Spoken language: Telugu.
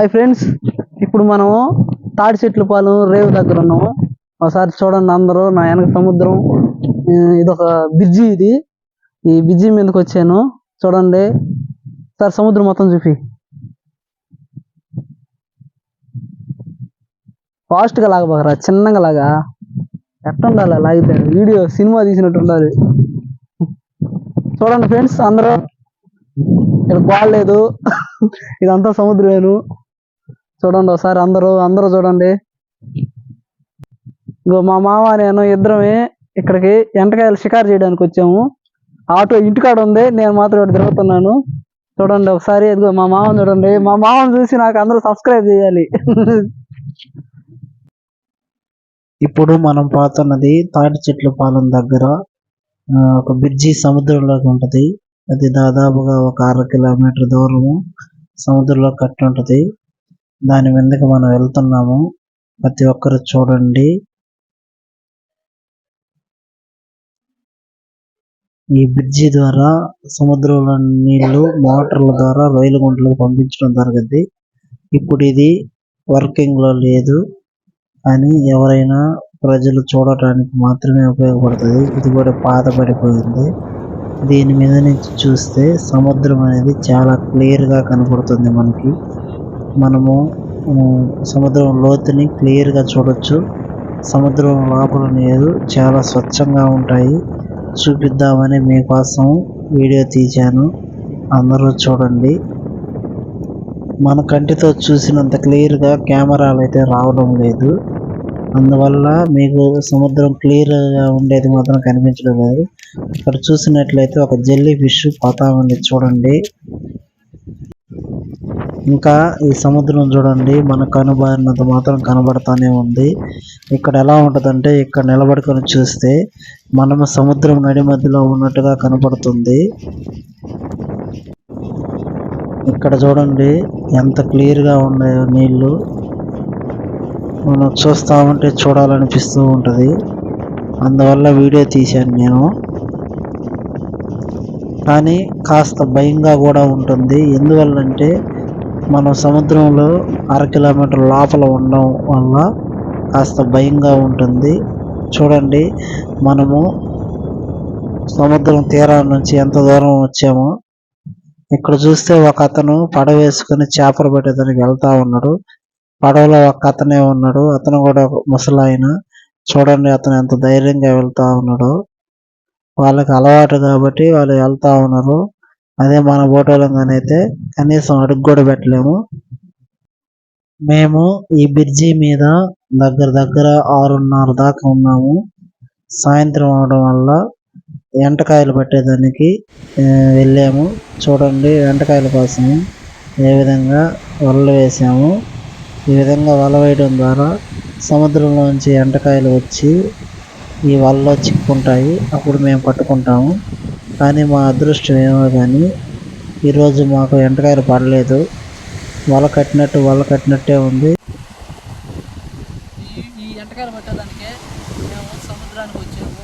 హాయ్ ఫ్రెండ్స్, ఇప్పుడు మనము తాడి చెట్ల పాలెం రేవు దగ్గర ఉన్నాము. ఒకసారి చూడండి అందరూ, నా వెనక సముద్రం. ఇదొక బ్రిడ్జి. ఈ బ్రిడ్జి మీదకి వచ్చాను, చూడండి సార్. సముద్రం మొత్తం చూపి. ఫాస్ట్గా లాగబాకరా, చిన్నగా లాగా. ఎట్ట ఉండాలి లాగితే? వీడియో సినిమా తీసినట్టు ఉండాలి. చూడండి ఫ్రెండ్స్ అందరూ, ఇక్కడ బాగలేదు. ఇదంతా సముద్రమేను. చూడండి ఒకసారి అందరూ చూడండి. ఇంకో మా మామ నేను ఇద్దరమే ఇక్కడికి ఎంటకాయలు షికారు చేయడానికి వచ్చాము. ఆటో ఇంటికాడ ఉంది, నేను మాత్రం ఇక్కడ తిరుగుతున్నాను. చూడండి ఒకసారి. ఇదిగో మా మామని చూడండి. మా మామని చూసి నాకు అందరూ సబ్స్క్రైబ్ చేయాలి. ఇప్పుడు మనం పోతున్నది తాటి చెట్ల పాలెం దగ్గర ఒక బ్రిడ్జి సముద్రంలోకి ఉంటది. అది దాదాపుగా ఒక 6 కిలోమీటర్ దూరము సముద్రంలో కట్టి ఉంటది. దాని మీదకి మనం వెళ్తున్నాము. ప్రతి ఒక్కరు చూడండి. ఈ బ్రిడ్జి ద్వారా సముద్రంలో నీళ్లు మోటార్ల ద్వారా రైలు గుంటలకు పంపించడం జరుగుద్ది. ఇప్పుడు ఇది వర్కింగ్ లో లేదు, అని ఎవరైనా ప్రజలు చూడటానికి మాత్రమే ఉపయోగపడుతుంది. ఇది కూడా పాతబడిపోయింది. దీని మీద నుంచి చూస్తే సముద్రం అనేది చాలా క్లియర్ గా కనపడుతుంది మనకి. మనము సముద్రం లోతుని క్లియర్ గా చూడొచ్చు. సముద్రం లోపల నీరు చాలా స్వచ్ఛంగా ఉంటాయి. చూపిద్దామని మీకోసం వీడియో తీశాను, అందరూ చూడండి. మన కంటితో చూసినంత క్లియర్ గా కెమెరాలు అయితే రావడం లేదు. అందువల్ల మీకు సముద్రం క్లియర్ గా ఉండేది మాత్రం కనిపించడం లేదు. ఇక్కడ చూసినట్లయితే ఒక జెల్లీ ఫిష్ పోతా ఉంది, చూడండి. ఇంకా ఈ సముద్రం చూడండి, మన కనుబారినంత మాత్రం కనబడతానే ఉంది. ఇక్కడ ఎలా ఉంటదంటే, ఇక్కడ నిలబడుకొని చూస్తే మనము సముద్రం నడి మధ్యలో ఉన్నట్టుగా కనబడుతుంది. ఇక్కడ చూడండి ఎంత క్లియర్ గా ఉన్నాయో నీళ్లు. మనం చూస్తా ఉంటే చూడాలనిపిస్తూ ఉంటది. అందువల్ల వీడియో తీశాను నేను. కానీ కాస్త భయంగా కూడా ఉంటుంది. ఎందువల్లంటే మనం సముద్రంలో 1/2 కిలోమీటర్ లోపల ఉండడం వల్ల కాస్త భయంగా ఉంటుంది. చూడండి, మనము సముద్రం తీరం నుంచి ఎంత దూరం వచ్చామో. ఇక్కడ చూస్తే ఒక అతను పడవ వేసుకుని చేపలు పట్టేదానికి వెళ్తా ఉన్నాడు. పడవలో ఒక అతనే ఉన్నాడు, అతను కూడా ముసలాయన. చూడండి అతను ఎంత ధైర్యంగా వెళ్తా ఉన్నాడు. వాళ్ళకి అలవాటు కాబట్టి వాళ్ళు వెళ్తా ఉన్నారు. అదే మన బోటోలంగానైతే కనీసం అడుగు కూడా పెట్టలేము. మేము ఈ బ్రిడ్జి మీద దగ్గర 6:30 దాకా ఉన్నాము. సాయంత్రం అవడం వల్ల ఎంటకాయలు పట్టేదానికి వెళ్ళాము. చూడండి ఎంటకాయల కోసం ఏ విధంగా వలలు వేసాము. ఈ విధంగా వల వేయడం ద్వారా సముద్రంలోంచి ఎంటకాయలు వచ్చి ఈ వలలో చిక్కుంటాయి. అప్పుడు మేము పట్టుకుంటాము. కానీ మా అదృష్టం ఏమో కానీ ఈరోజు మాకు ఎంటకాయలు పడలేదు. వల కట్టినట్టే ఉంది. ఈ ఎంటకాయలు పట్టేదానికే మేము సముద్రానికి వచ్చాము.